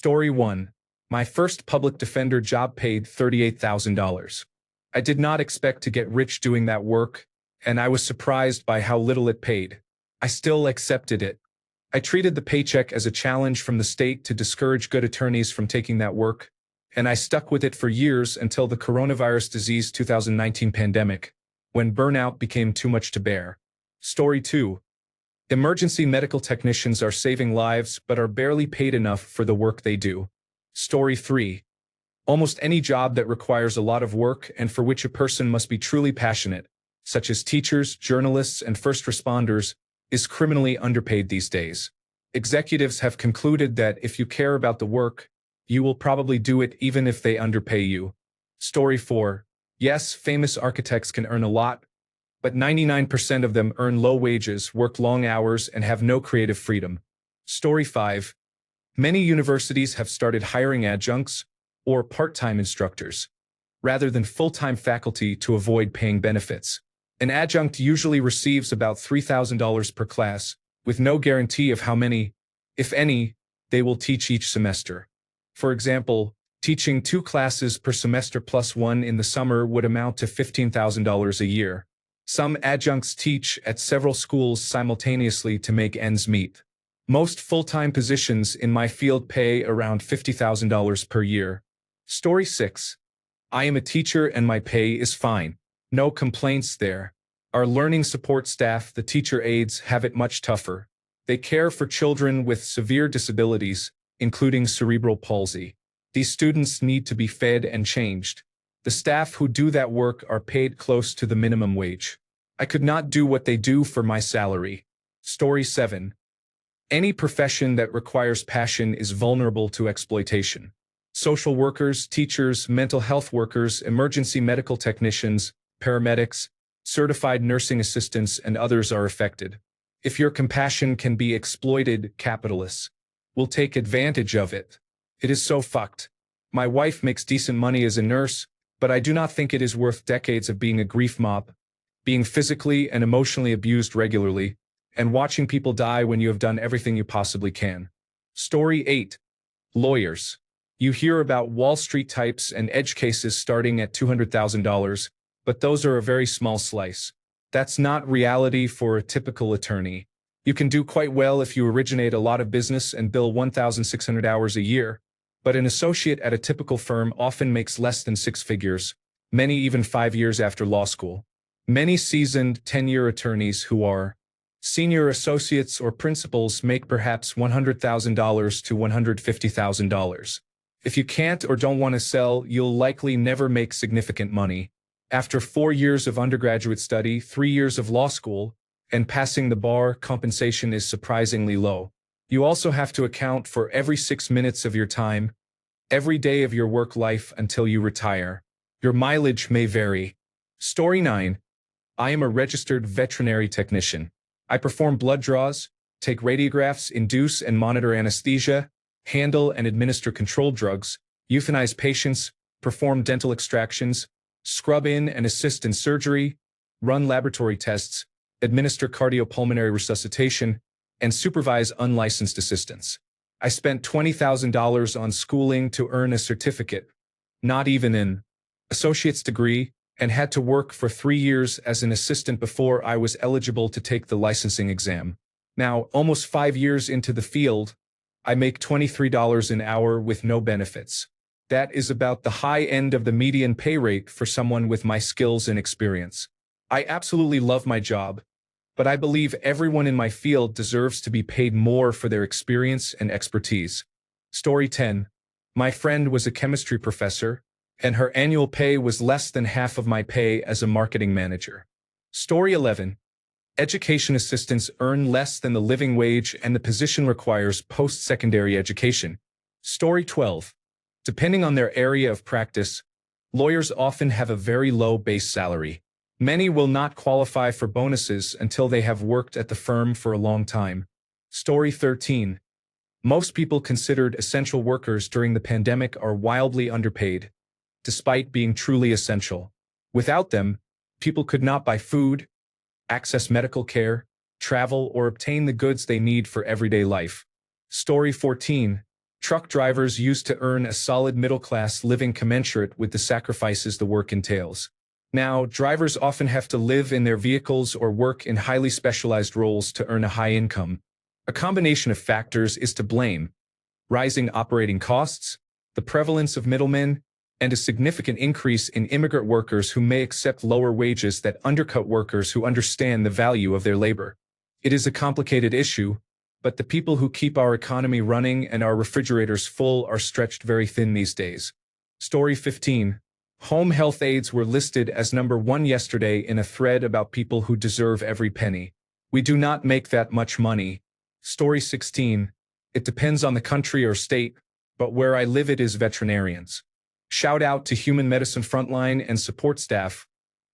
Story 1. My first public defender job paid $38,000. I did not expect to get rich doing that work, and I was surprised by how little it paid. I still accepted it. I treated the paycheck as a challenge from the state to discourage good attorneys from taking that work, and I stuck with it for years until the coronavirus disease 2019 pandemic, when burnout became too much to bear. Story 2. Emergency medical technicians are saving lives but are barely paid enough for the work they do. Story 3. Almost any job that requires a lot of work and for which a person must be truly passionate, such as teachers, journalists, and first responders, is criminally underpaid these days. Executives have concluded that if you care about the work, you will probably do it even if they underpay you. Story 4. Yes, famous architects can earn a lot, but 99% of them earn low wages, work long hours, and have no creative freedom. Story 5. Many universities have started hiring adjuncts, or part-time instructors, rather than full-time faculty to avoid paying benefits. An adjunct usually receives about $3,000 per class, with no guarantee of how many, if any, they will teach each semester. For example, teaching 2 classes per semester plus 1 in the summer would amount to $15,000 a year. Some adjuncts teach at several schools simultaneously to make ends meet. Most full-time positions in my field pay around $50,000 per year. Story 6. I am a teacher and my pay is fine. No complaints there. Our learning support staff, the teacher aides, have it much tougher. They care for children with severe disabilities, including cerebral palsy. These students need to be fed and changed. The staff who do that work are paid close to the minimum wage. I could not do what they do for my salary. Story 7. Any profession that requires passion is vulnerable to exploitation. Social workers, teachers, mental health workers, emergency medical technicians, paramedics, certified nursing assistants, and others are affected. If your compassion can be exploited, capitalists will take advantage of it. It is so fucked. My wife makes decent money as a nurse, but I do not think it is worth decades of being a grief mob, being physically and emotionally abused regularly, and watching people die when you have done everything you possibly can. Story 8. Lawyers. You hear about Wall Street types and edge cases starting at $200,000, but those are a very small slice. That's not reality for a typical attorney. You can do quite well if you originate a lot of business and bill 1,600 hours a year, but an associate at a typical firm often makes less than 6 figures, many even 5 years after law school. Many seasoned 10-year attorneys who are senior associates or principals make perhaps $100,000 to $150,000. If you can't or don't want to sell, you'll likely never make significant money. After 4 years of undergraduate study, 3 years of law school, and passing the bar, compensation is surprisingly low. You also have to account for every 6 minutes of your time, every day of your work life until you retire. Your mileage may vary. Story 9. I am a registered veterinary technician. I perform blood draws, take radiographs, induce and monitor anesthesia, handle and administer controlled drugs, euthanize patients, perform dental extractions, scrub in and assist in surgery, run laboratory tests, administer cardiopulmonary resuscitation, and supervise unlicensed assistants. I spent $20,000 on schooling to earn a certificate, not even an associate's degree, and had to work for 3 years as an assistant before I was eligible to take the licensing exam. Now, almost 5 years into the field, I make $23 an hour with no benefits. That is about the high end of the median pay rate for someone with my skills and experience. I absolutely love my job, but I believe everyone in my field deserves to be paid more for their experience and expertise. Story 10. My friend was a chemistry professor, and her annual pay was less than half of my pay as a marketing manager. Story 11. Education assistants earn less than the living wage and the position requires post-secondary education. Story 12. Depending on their area of practice, lawyers often have a very low base salary. Many will not qualify for bonuses until they have worked at the firm for a long time. Story 13. Most people considered essential workers during the pandemic are wildly underpaid, despite being truly essential. Without them, people could not buy food, access medical care, travel, or obtain the goods they need for everyday life. Story 14. Truck drivers used to earn a solid middle-class living commensurate with the sacrifices the work entails. Now, drivers often have to live in their vehicles or work in highly specialized roles to earn a high income. A combination of factors is to blame: rising operating costs, the prevalence of middlemen, and a significant increase in immigrant workers who may accept lower wages that undercut workers who understand the value of their labor. It is a complicated issue, but the people who keep our economy running and our refrigerators full are stretched very thin these days. Story 15. Home health aides were listed as number 1 yesterday in a thread about people who deserve every penny. We do not make that much money. Story 16. It depends on the country or state, but where I live it is veterinarians. Shout out to human medicine frontline and support staff,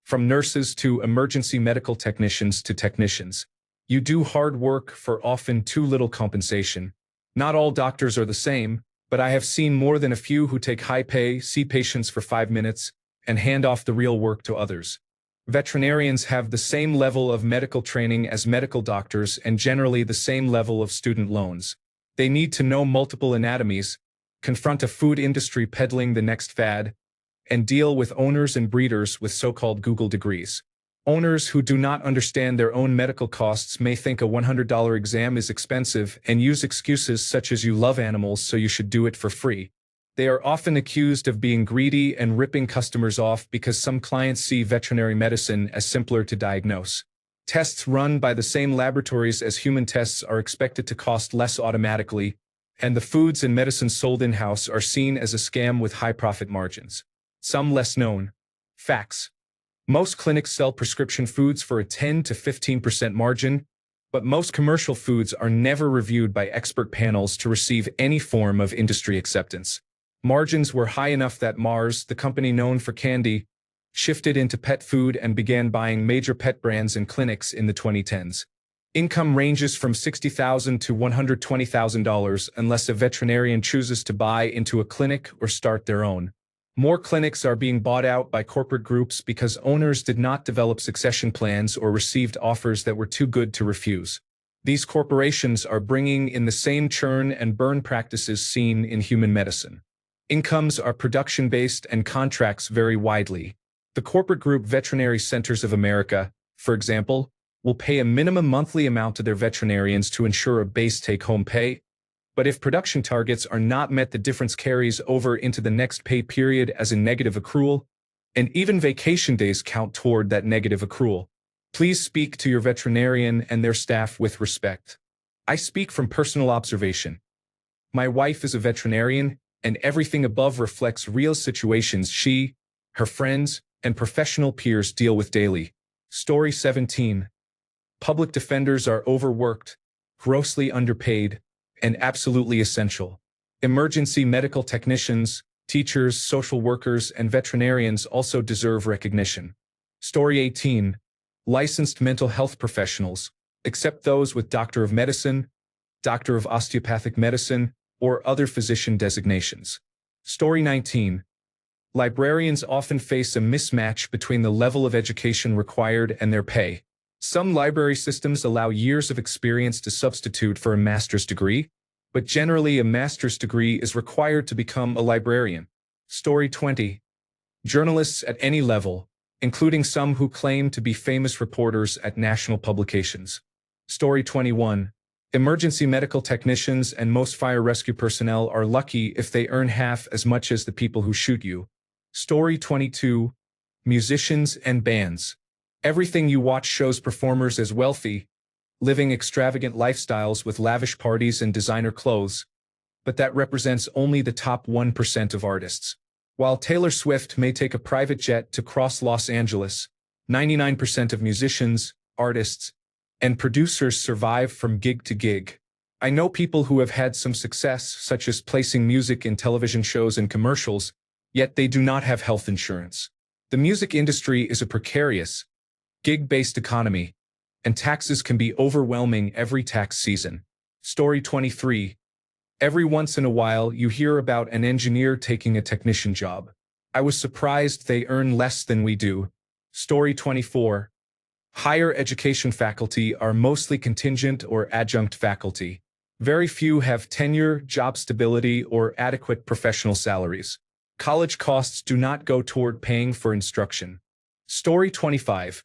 from nurses to emergency medical technicians to technicians. You do hard work for often too little compensation. Not all doctors are the same, but I have seen more than a few who take high pay, see patients for 5 minutes, and hand off the real work to others. Veterinarians have the same level of medical training as medical doctors and generally the same level of student loans. They need to know multiple anatomies, confront a food industry peddling the next fad, and deal with owners and breeders with so-called Google degrees. Owners who do not understand their own medical costs may think a $100 exam is expensive and use excuses such as "you love animals so you should do it for free." They are often accused of being greedy and ripping customers off because some clients see veterinary medicine as simpler to diagnose. Tests run by the same laboratories as human tests are expected to cost less automatically, and the foods and medicines sold in-house are seen as a scam with high profit margins. Some less known facts. Most clinics sell prescription foods for a 10 to 15% margin, but most commercial foods are never reviewed by expert panels to receive any form of industry acceptance. Margins were high enough that Mars, the company known for candy, shifted into pet food and began buying major pet brands and clinics in the 2010s. Income ranges from $60,000 to $120,000 unless a veterinarian chooses to buy into a clinic or start their own. More clinics are being bought out by corporate groups because owners did not develop succession plans or received offers that were too good to refuse. These corporations are bringing in the same churn and burn practices seen in human medicine. Incomes are production-based and contracts vary widely. The corporate group Veterinary Centers of America, for example, will pay a minimum monthly amount to their veterinarians to ensure a base take-home pay, but if production targets are not met, the difference carries over into the next pay period as a negative accrual, and even vacation days count toward that negative accrual. Please speak to your veterinarian and their staff with respect. I speak from personal observation. My wife is a veterinarian, and everything above reflects real situations she, her friends, and professional peers deal with daily. Story 17. Public defenders are overworked, grossly underpaid, and absolutely essential. Emergency medical technicians, teachers, social workers, and veterinarians also deserve recognition. Story 18. Licensed mental health professionals, except those with Doctor of Medicine, Doctor of Osteopathic Medicine, or other physician designations. Story 19. Librarians often face a mismatch between the level of education required and their pay. Some library systems allow years of experience to substitute for a master's degree, but generally a master's degree is required to become a librarian. Story 20. Journalists at any level, including some who claim to be famous reporters at national publications. Story 21. Emergency medical technicians and most fire rescue personnel are lucky if they earn half as much as the people who shoot you. Story 22. Musicians and bands. Everything you watch shows performers as wealthy, living extravagant lifestyles with lavish parties and designer clothes, but that represents only the top 1% of artists. While Taylor Swift may take a private jet to cross Los Angeles, 99% of musicians, artists, and producers survive from gig to gig. I know people who have had some success, such as placing music in television shows and commercials, yet they do not have health insurance. The music industry is a precarious, gig-based economy, and taxes can be overwhelming every tax season. Story 23. Every once in a while, you hear about an engineer taking a technician job. I was surprised they earn less than we do. Story 24. Higher education faculty are mostly contingent or adjunct faculty. Very few have tenure, job stability, or adequate professional salaries. College costs do not go toward paying for instruction. Story 25.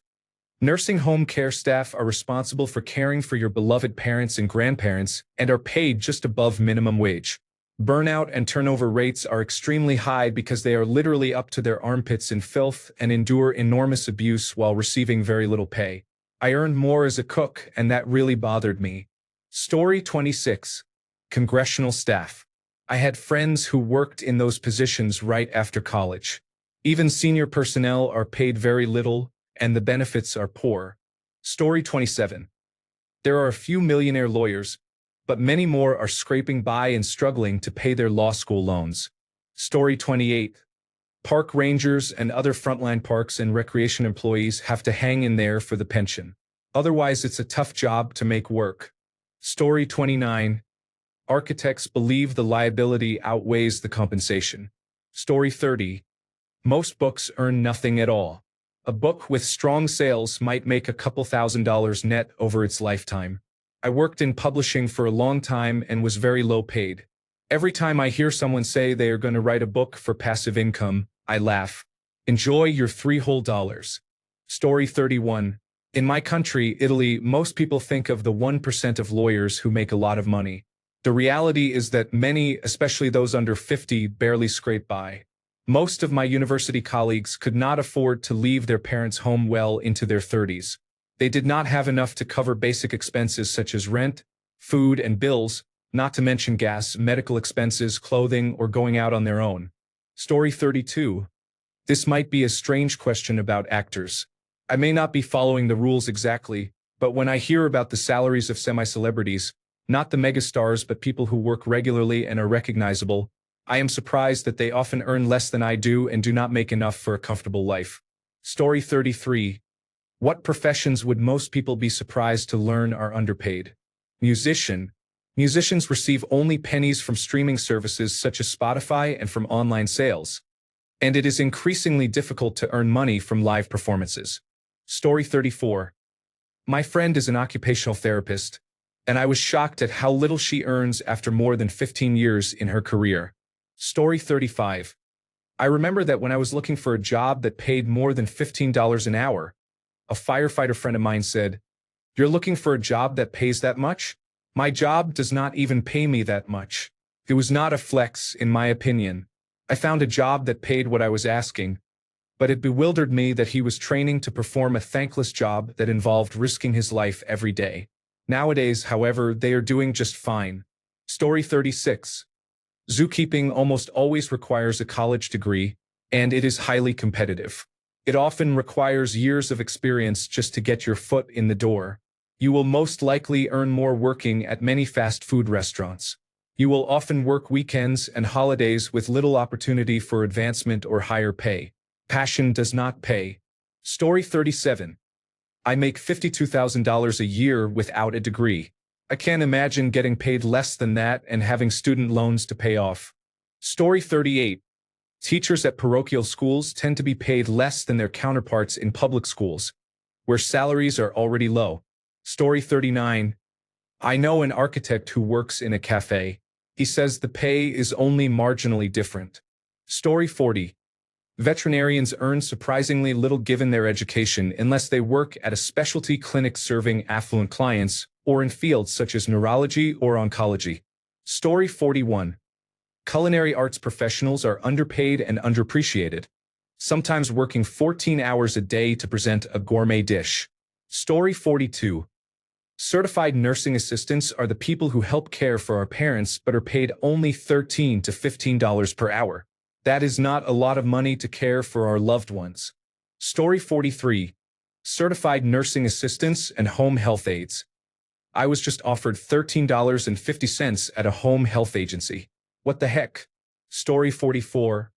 Nursing home care staff are responsible for caring for your beloved parents and grandparents and are paid just above minimum wage. Burnout and turnover rates are extremely high because they are literally up to their armpits in filth and endure enormous abuse while receiving very little pay. I earned more as a cook, and that really bothered me. Story 26. Congressional staff. I had friends who worked in those positions right after college. Even senior personnel are paid very little, and the benefits are poor. Story 27. There are a few millionaire lawyers, but many more are scraping by and struggling to pay their law school loans. Story 28. Park rangers and other frontline parks and recreation employees have to hang in there for the pension. Otherwise, it's a tough job to make work. Story 29. Architects believe the liability outweighs the compensation. Story 30. Most books earn nothing at all. A book with strong sales might make a couple $1,000s net over its lifetime. I worked in publishing for a long time and was very low paid. Every time I hear someone say they are going to write a book for passive income, I laugh. Enjoy your $3 whole. Story 31. In my country, Italy, most people think of the 1% of lawyers who make a lot of money. The reality is that many, especially those under 50, barely scrape by. Most of my university colleagues could not afford to leave their parents' home well into their 30s. They did not have enough to cover basic expenses such as rent, food, and bills, not to mention gas, medical expenses, clothing, or going out on their own. Story 32. This might be a strange question about actors. I may not be following the rules exactly, but when I hear about the salaries of semi-celebrities, not the megastars but people who work regularly and are recognizable, I am surprised that they often earn less than I do and do not make enough for a comfortable life. Story 33. What professions would most people be surprised to learn are underpaid? Musician. Musicians receive only pennies from streaming services such as Spotify and from online sales. And it is increasingly difficult to earn money from live performances. Story 34. My friend is an occupational therapist, and I was shocked at how little she earns after more than 15 years in her career. Story 35. I remember that when I was looking for a job that paid more than $15 an hour, a firefighter friend of mine said, "You're looking for a job that pays that much? My job does not even pay me that much." It was not a flex, in my opinion. I found a job that paid what I was asking, but it bewildered me that he was training to perform a thankless job that involved risking his life every day. Nowadays, however, they are doing just fine. Story 36. Zookeeping almost always requires a college degree, and it is highly competitive. It often requires years of experience just to get your foot in the door. You will most likely earn more working at many fast food restaurants. You will often work weekends and holidays with little opportunity for advancement or higher pay. Passion does not pay. Story 37. I make $52,000 a year without a degree. I can't imagine getting paid less than that and having student loans to pay off. Story 38. Teachers at parochial schools tend to be paid less than their counterparts in public schools, where salaries are already low. Story 39. I know an architect who works in a cafe. He says the pay is only marginally different. Story 40. Veterinarians earn surprisingly little given their education unless they work at a specialty clinic serving affluent clients or in fields such as neurology or oncology. Story 41. Culinary arts professionals are underpaid and underappreciated, sometimes working 14 hours a day to present a gourmet dish. Story 42. Certified nursing assistants are the people who help care for our parents but are paid only $13 to $15 per hour. That is not a lot of money to care for our loved ones. Story 43. Certified nursing assistants and home health aides. I was just offered $13.50 at a home health agency. What the heck? Story 44.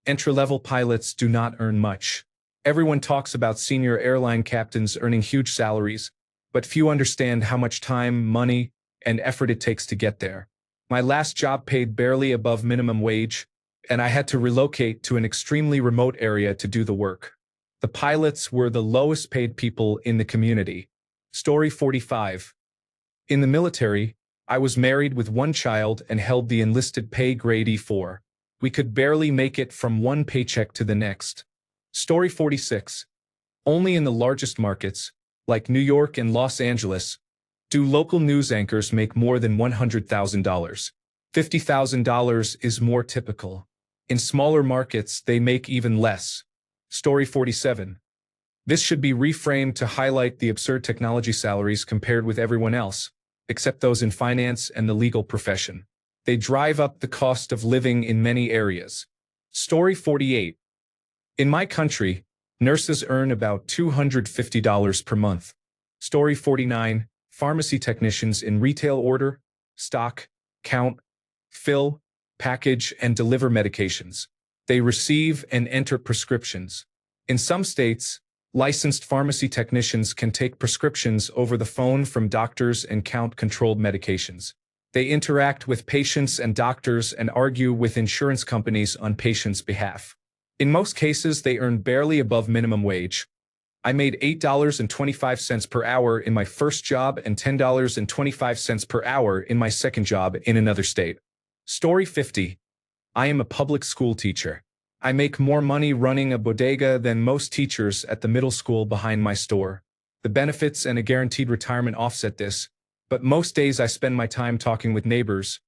Entry-level pilots do not earn much. Everyone talks about senior airline captains earning huge salaries, but few understand how much time, money, and effort it takes to get there. My last job paid barely above minimum wage, and I had to relocate to an extremely remote area to do the work. The pilots were the lowest paid people in the community. Story 45. In the military, I was married with one child and held the enlisted pay grade E4. We could barely make it from one paycheck to the next. Story 46. Only in the largest markets, like New York and Los Angeles, do local news anchors make more than $100,000. $50,000 is more typical. In smaller markets, they make even less. Story 47. This should be reframed to highlight the absurd technology salaries compared with everyone else, except those in finance and the legal profession. They drive up the cost of living in many areas. Story 48. In my country, nurses earn about $250 per month. Story 49. Pharmacy technicians in retail order, stock, count, fill, package, and deliver medications. They receive and enter prescriptions. In some states, licensed pharmacy technicians can take prescriptions over the phone from doctors and count controlled medications. They interact with patients and doctors and argue with insurance companies on patients' behalf. In most cases, they earn barely above minimum wage. I made $8.25 per hour in my first job and $10.25 per hour in my second job in another state. Story 50. I am a public school teacher. I make more money running a bodega than most teachers at the middle school behind my store. The benefits and a guaranteed retirement offset this, but most days I spend my time talking with neighbors,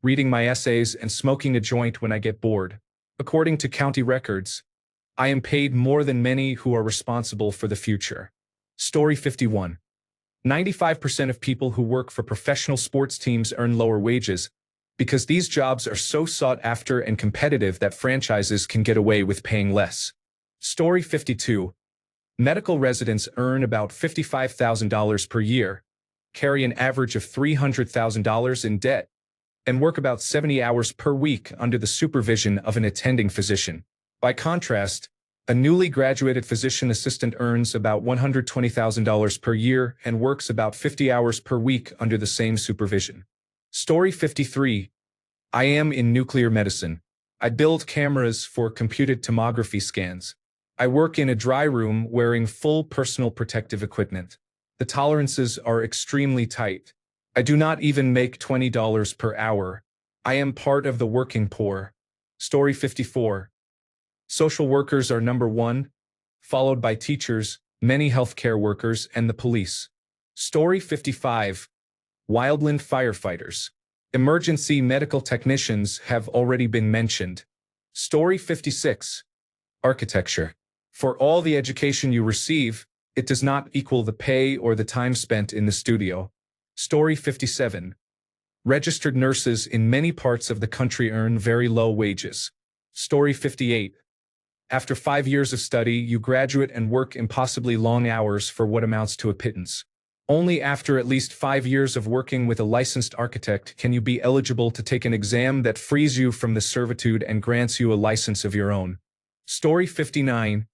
reading my essays, and smoking a joint when I get bored. According to county records, I am paid more than many who are responsible for the future. Story 51. 95% of people who work for professional sports teams earn lower wages because these jobs are so sought after and competitive that franchises can get away with paying less. Story 52. Medical residents earn about $55,000 per year, carry an average of $300,000 in debt, and work about 70 hours per week under the supervision of an attending physician. By contrast, a newly graduated physician assistant earns about $120,000 per year and works about 50 hours per week under the same supervision. Story 53. I am in nuclear medicine. I build cameras for computed tomography scans. I work in a dry room wearing full personal protective equipment. The tolerances are extremely tight. I do not even make $20 per hour. I am part of the working poor. Story 54. Social workers are number one, followed by teachers, many healthcare workers, and the police. Story 55. Wildland firefighters. Emergency medical technicians have already been mentioned. Story 56. Architecture. For all the education you receive, it does not equal the pay or the time spent in the studio. Story 57. Registered nurses in many parts of the country earn very low wages. Story 58. After 5 years of study, you graduate and work impossibly long hours for what amounts to a pittance. Only after at least 5 years of working with a licensed architect can you be eligible to take an exam that frees you from the servitude and grants you a license of your own. Story 59.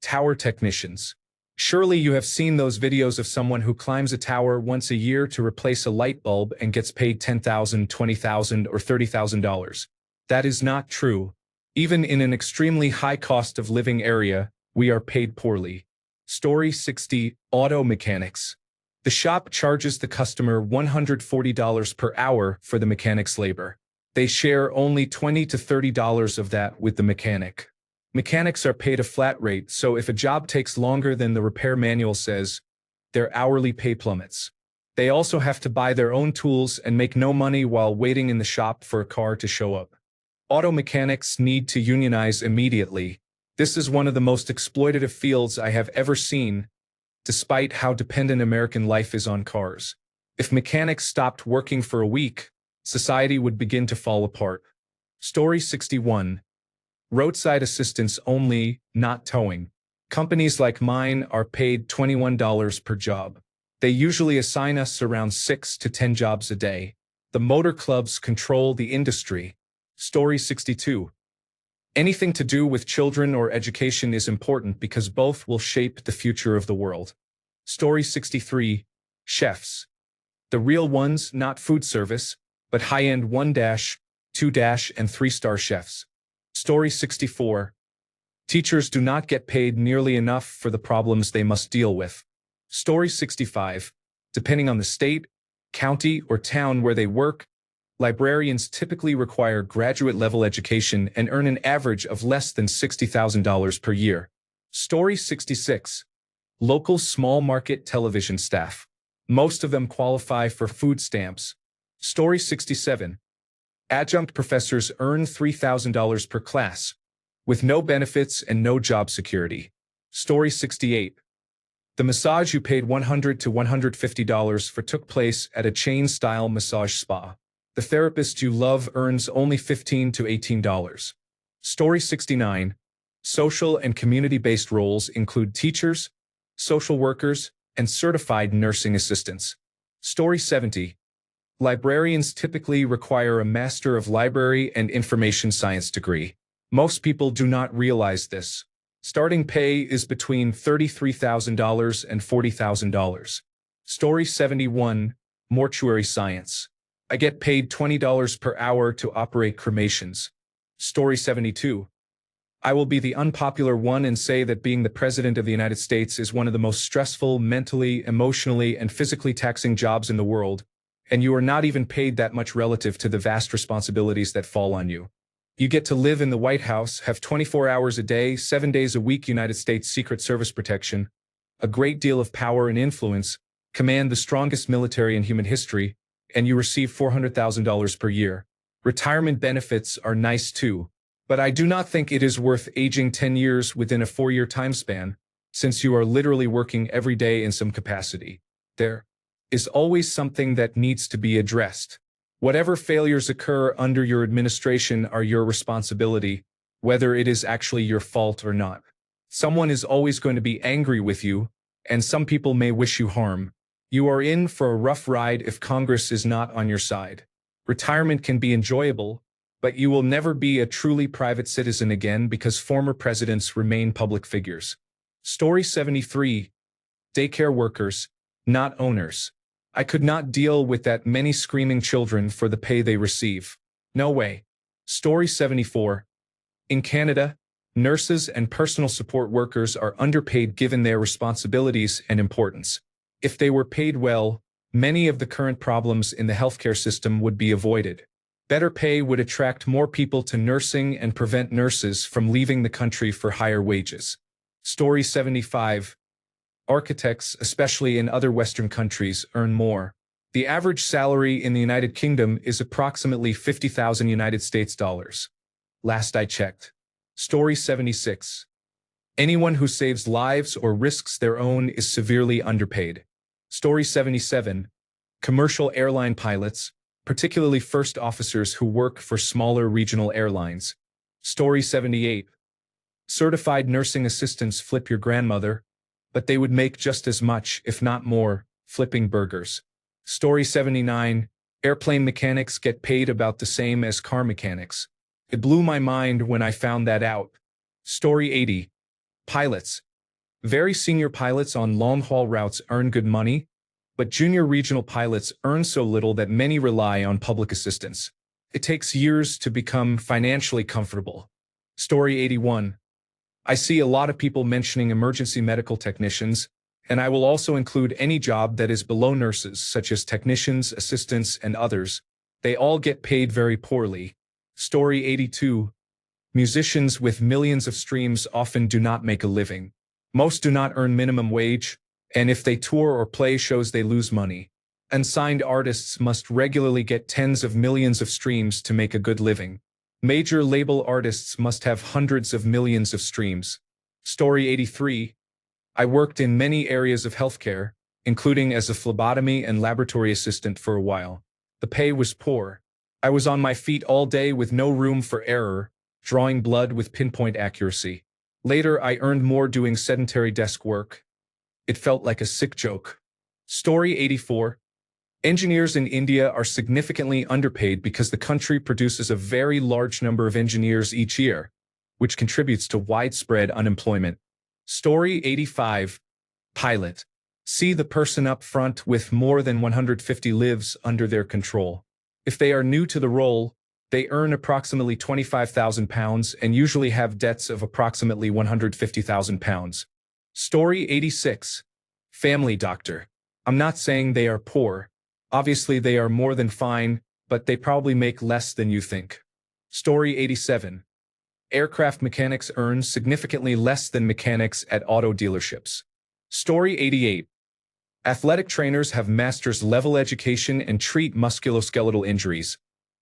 Tower technicians. Surely you have seen those videos of someone who climbs a tower once a year to replace a light bulb and gets paid $10,000, $20,000, or $30,000. That is not true. Even in an extremely high cost of living area, we are paid poorly. Story 60. Auto mechanics. The shop charges the customer $140 per hour for the mechanic's labor. They share only $20 to $30 of that with the mechanic. Mechanics are paid a flat rate, so if a job takes longer than the repair manual says, their hourly pay plummets. They also have to buy their own tools and make no money while waiting in the shop for a car to show up. Auto mechanics need to unionize immediately. This is one of the most exploitative fields I have ever seen, despite how dependent American life is on cars. If mechanics stopped working for a week, society would begin to fall apart. Story 61. Roadside assistance only, not towing. Companies like mine are paid $21 per job. They usually assign us around 6 to 10 jobs a day. The motor clubs control the industry. Story 62. Anything to do with children or education is important because both will shape the future of the world. Story 63. Chefs. The real ones, not food service, but high-end 1-, 2-, and 3-star chefs. Story 64. Teachers do not get paid nearly enough for the problems they must deal with. Story 65. Depending on the state, county, or town where they work, librarians typically require graduate-level education and earn an average of less than $60,000 per year. Story 66. Local small market television staff. Most of them qualify for food stamps. Story 67. Adjunct professors earn $3,000 per class, with no benefits and no job security. Story 68. The massage you paid $100 to $150 for took place at a chain-style massage spa. The therapist you love earns only $15 to $18. Story 69. Social and community-based roles include teachers, social workers, and certified nursing assistants. Story 70. Librarians typically require a Master of Library and Information Science degree. Most people do not realize this. Starting pay is between $33,000 and $40,000. Story 71. Mortuary science. I get paid $20 per hour to operate cremations. Story 72. I will be the unpopular one and say that being the President of the United States is one of the most stressful, mentally, emotionally, and physically taxing jobs in the world, and you are not even paid that much relative to the vast responsibilities that fall on you. You get to live in the White House, have 24 hours a day, 7 days a week United States Secret Service protection, a great deal of power and influence, command the strongest military in human history, and you receive $400,000 per year. Retirement benefits are nice too, but I do not think it is worth aging 10 years within a 4-year time span, since you are literally working every day in some capacity. There is always something that needs to be addressed. Whatever failures occur under your administration are your responsibility, whether it is actually your fault or not. Someone is always going to be angry with you, and some people may wish you harm. You are in for a rough ride if Congress is not on your side. Retirement can be enjoyable, but you will never be a truly private citizen again because former presidents remain public figures. Story 73. Daycare workers, not owners. I could not deal with that many screaming children for the pay they receive. No way. Story 74. In Canada, nurses and personal support workers are underpaid given their responsibilities and importance. If they were paid well, many of the current problems in the healthcare system would be avoided. Better pay would attract more people to nursing and prevent nurses from leaving the country for higher wages. Story 75. Architects, especially in other Western countries, earn more. The average salary in the United Kingdom is approximately 50,000 United States dollars. Last I checked. Story 76. Anyone who saves lives or risks their own is severely underpaid. Story 77. Commercial airline pilots, particularly first officers who work for smaller regional airlines. Story 78. Certified nursing assistants flip your grandmother, but they would make just as much, if not more, flipping burgers. Story 79. Airplane mechanics get paid about the same as car mechanics. It blew my mind when I found that out. Story 80. Pilots. Very senior pilots on long-haul routes earn good money, but junior regional pilots earn so little that many rely on public assistance. It takes years to become financially comfortable. Story 81. I see a lot of people mentioning emergency medical technicians, and I will also include any job that is below nurses, such as technicians, assistants, and others. They all get paid very poorly. Story 82. Musicians with millions of streams often do not make a living. Most do not earn minimum wage, and if they tour or play shows they lose money. Unsigned artists must regularly get tens of millions of streams to make a good living. Major label artists must have hundreds of millions of streams. Story 83. I worked in many areas of healthcare, including as a phlebotomy and laboratory assistant for a while. The pay was poor. I was on my feet all day with no room for error, drawing blood with pinpoint accuracy. Later, I earned more doing sedentary desk work. It felt like a sick joke. Story 84. Engineers in India are significantly underpaid because the country produces a very large number of engineers each year, which contributes to widespread unemployment. Story 85. Pilot. See the person up front with more than 150 lives under their control. If they are new to the role, they earn approximately £25,000 and usually have debts of approximately £150,000. Story 86. Family doctor. I'm not saying they are poor. Obviously, they are more than fine, but they probably make less than you think. Story 87. Aircraft mechanics earn significantly less than mechanics at auto dealerships. Story 88. Athletic trainers have master's level education and treat musculoskeletal injuries,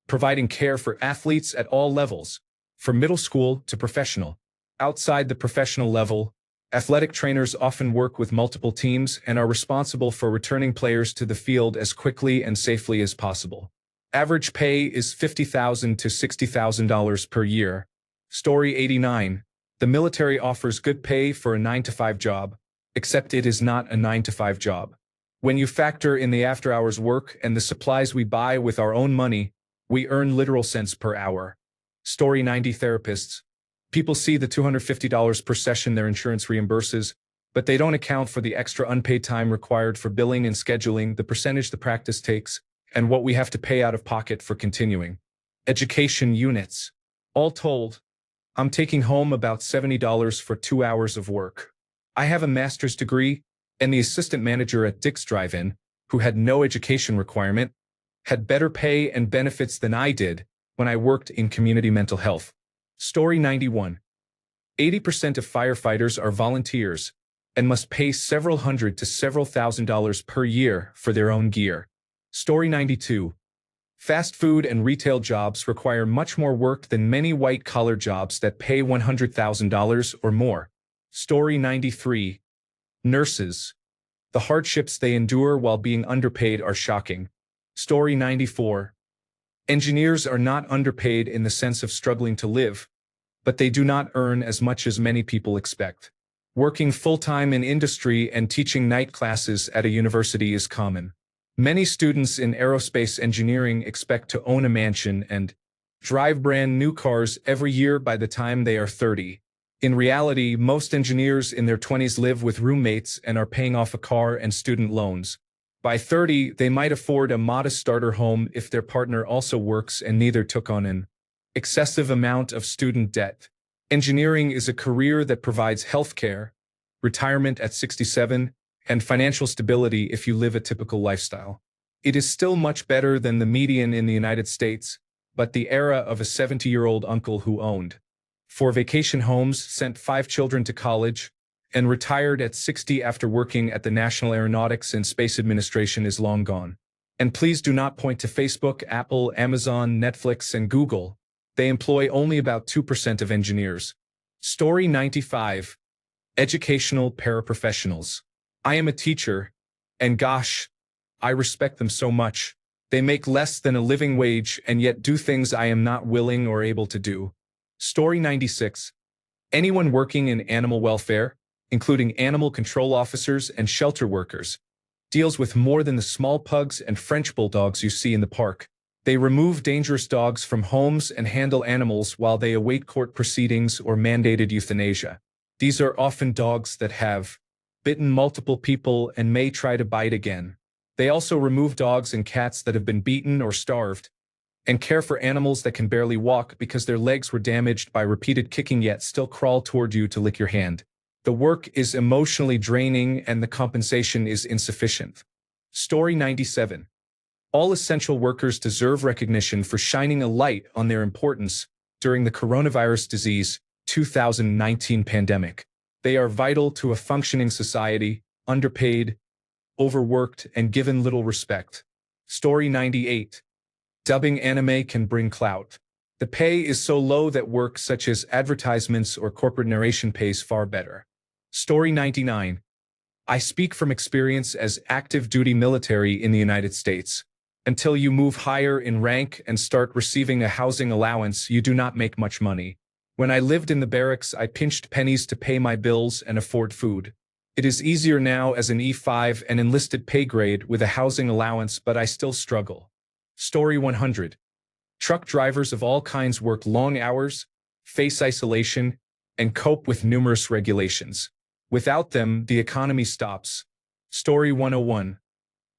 providing care for athletes at all levels, from middle school to professional. Outside the professional level, athletic trainers often work with multiple teams and are responsible for returning players to the field as quickly and safely as possible. Average pay is $50,000 to $60,000 per year. Story 89. The military offers good pay for a 9-to-5 job, except it is not a 9-to-5 job. When you factor in the after-hours work and the supplies we buy with our own money, we earn literal cents per hour. Story 90. Therapists. People see the $250 per session their insurance reimburses, but they don't account for the extra unpaid time required for billing and scheduling, the percentage the practice takes, and what we have to pay out of pocket for continuing education units. All told, I'm taking home about $70 for 2 hours of work. I have a master's degree, and the assistant manager at Dick's Drive-In, who had no education requirement, had better pay and benefits than I did when I worked in community mental health. Story 91. 80% of firefighters are volunteers and must pay several hundred to several $1,000s per year for their own gear. Story 92. Fast food and retail jobs require much more work than many white-collar jobs that pay $100,000 or more. Story 93. Nurses. The hardships they endure while being underpaid are shocking. Story 94. Engineers are not underpaid in the sense of struggling to live, but they do not earn as much as many people expect. Working full-time in industry and teaching night classes at a university is common. Many students in aerospace engineering expect to own a mansion and drive brand new cars every year by the time they are 30. In reality, most engineers in their 20s live with roommates and are paying off a car and student loans. By 30, they might afford a modest starter home if their partner also works and neither took on an excessive amount of student debt. Engineering is a career that provides healthcare, retirement at 67, and financial stability if you live a typical lifestyle. It is still much better than the median in the United States, but the era of a 70-year-old uncle who owned 4 vacation homes, sent 5 children to college, and retired at 60 after working at the National Aeronautics and Space Administration is long gone. And please do not point to Facebook, Apple, Amazon, Netflix, and Google. They employ only about 2% of engineers. Story 95. Educational paraprofessionals. I am a teacher, and gosh, I respect them so much. They make less than a living wage and yet do things I am not willing or able to do. Story 96. Anyone working in animal welfare, including animal control officers and shelter workers, deals with more than the small pugs and French bulldogs you see in the park. They remove dangerous dogs from homes and handle animals while they await court proceedings or mandated euthanasia. These are often dogs that have bitten multiple people and may try to bite again. They also remove dogs and cats that have been beaten or starved, and care for animals that can barely walk because their legs were damaged by repeated kicking yet still crawl toward you to lick your hand. The work is emotionally draining and the compensation is insufficient. Story 97. All essential workers deserve recognition for shining a light on their importance during the coronavirus disease 2019 pandemic. They are vital to a functioning society, underpaid, overworked, and given little respect. Story 98. Dubbing anime can bring clout. The pay is so low that work such as advertisements or corporate narration pays far better. Story 99. I speak from experience as active duty military in the United States. Until you move higher in rank and start receiving a housing allowance, you do not make much money. When I lived in the barracks, I pinched pennies to pay my bills and afford food. It is easier now as an E5 and enlisted pay grade with a housing allowance, but I still struggle. Story 100. Truck drivers of all kinds work long hours, face isolation, and cope with numerous regulations. Without them, the economy stops. Story 101.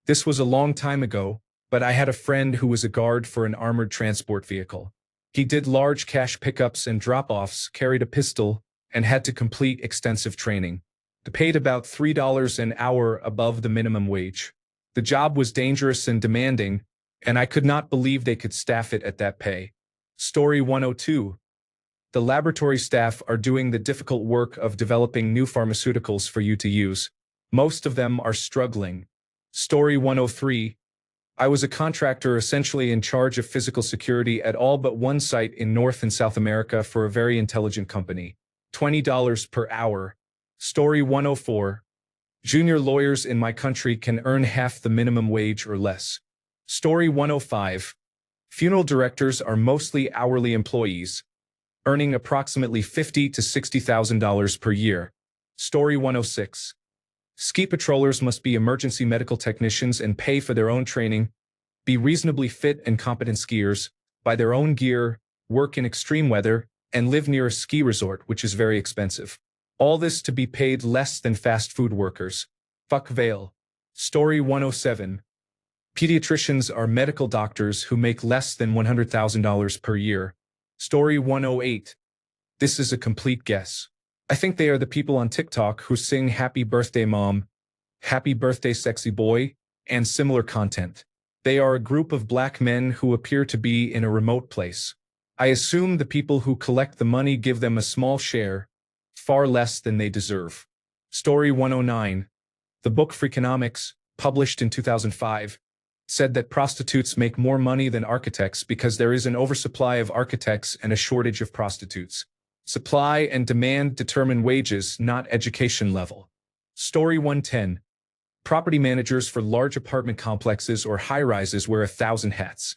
This was a long time ago, but I had a friend who was a guard for an armored transport vehicle. He did large cash pickups and drop-offs, carried a pistol, and had to complete extensive training. They paid about $3 an hour above the minimum wage. The job was dangerous and demanding, and I could not believe they could staff it at that pay. Story 102. The laboratory staff are doing the difficult work of developing new pharmaceuticals for you to use. Most of them are struggling. Story 103. I was a contractor essentially in charge of physical security at all but one site in North and South America for a very intelligent company. $20 per hour. Story 104. Junior lawyers in my country can earn half the minimum wage or less. Story 105. Funeral directors are mostly hourly employees, earning approximately $50,000 to $60,000 per year. Story 106. Ski patrollers must be emergency medical technicians and pay for their own training, be reasonably fit and competent skiers, buy their own gear, work in extreme weather, and live near a ski resort, which is very expensive. All this to be paid less than fast food workers. Fuck Vale. Story 107. Pediatricians are medical doctors who make less than $100,000 per year. Story 108. This is a complete guess. I think they are the people on TikTok who sing Happy Birthday Mom, Happy Birthday Sexy Boy, and similar content. They are a group of black men who appear to be in a remote place. I assume the people who collect the money give them a small share, far less than they deserve. Story 109. The book Freakonomics, published in 2005, said that prostitutes make more money than architects because there is an oversupply of architects and a shortage of prostitutes. Supply and demand determine wages, not education level. Story 110. Property managers for large apartment complexes or high-rises wear 1,000 hats.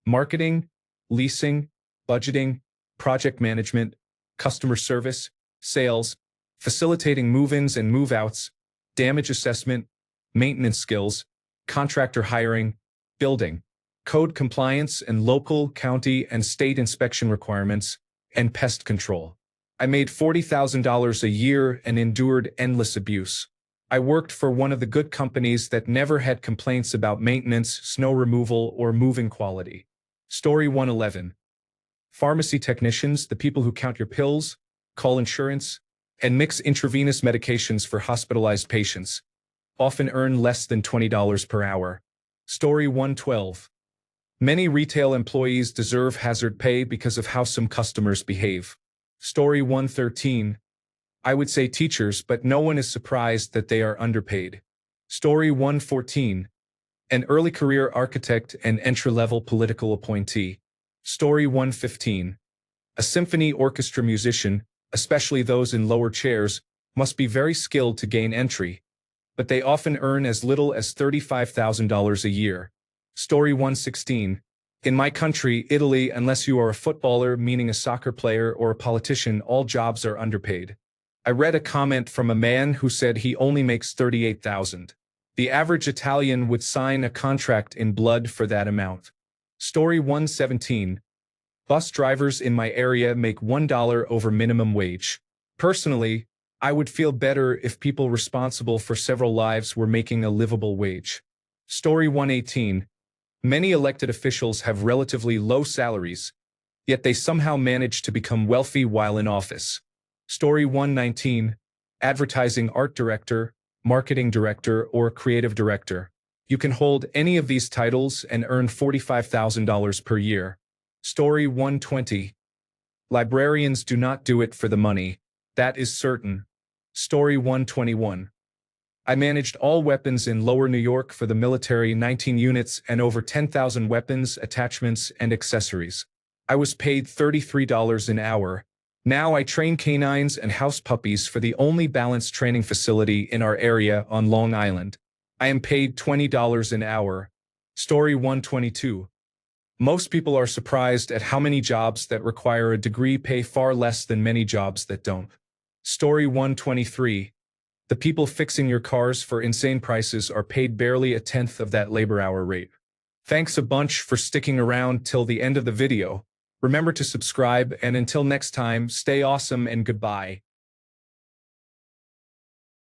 Marketing, leasing, budgeting, project management, customer service, sales, facilitating move-ins and move-outs, damage assessment, maintenance skills, contractor hiring, building, code compliance and local, county, and state inspection requirements, and pest control. I made $40,000 a year and endured endless abuse. I worked for one of the good companies that never had complaints about maintenance, snow removal, or moving quality. Story 111. Pharmacy technicians, the people who count your pills, call insurance, and mix intravenous medications for hospitalized patients, often earn less than $20 per hour. Story 112. Many retail employees deserve hazard pay because of how some customers behave. Story 113. I would say teachers, but no one is surprised that they are underpaid. Story 114. An early career architect and entry-level political appointee. Story 115. A symphony orchestra musician, especially those in lower chairs, must be very skilled to gain entry, but they often earn as little as $35,000 a year. Story 116. In my country, Italy, unless you are a footballer, meaning a soccer player, or a politician, all jobs are underpaid. I read a comment from a man who said he only makes $38,000. The average Italian would sign a contract in blood for that amount. Story 117. Bus drivers in my area make $1 over minimum wage. Personally, I would feel better if people responsible for several lives were making a livable wage. Story 118. Many elected officials have relatively low salaries, yet they somehow manage to become wealthy while in office. Story 119. Advertising art director, marketing director, or creative director. You can hold any of these titles and earn $45,000 per year. Story 120. Librarians do not do it for the money. That is certain. Story 121. I managed all weapons in Lower New York for the military, 19 units and over 10,000 weapons, attachments, and accessories. I was paid $33 an hour. Now I train canines and house puppies for the only balanced training facility in our area on Long Island. I am paid $20 an hour. Story 122. Most people are surprised at how many jobs that require a degree pay far less than many jobs that don't. Story 123. The people fixing your cars for insane prices are paid barely a tenth of that labor hour rate. Thanks a bunch for sticking around till the end of the video. Remember to subscribe, and until next time, stay awesome and goodbye.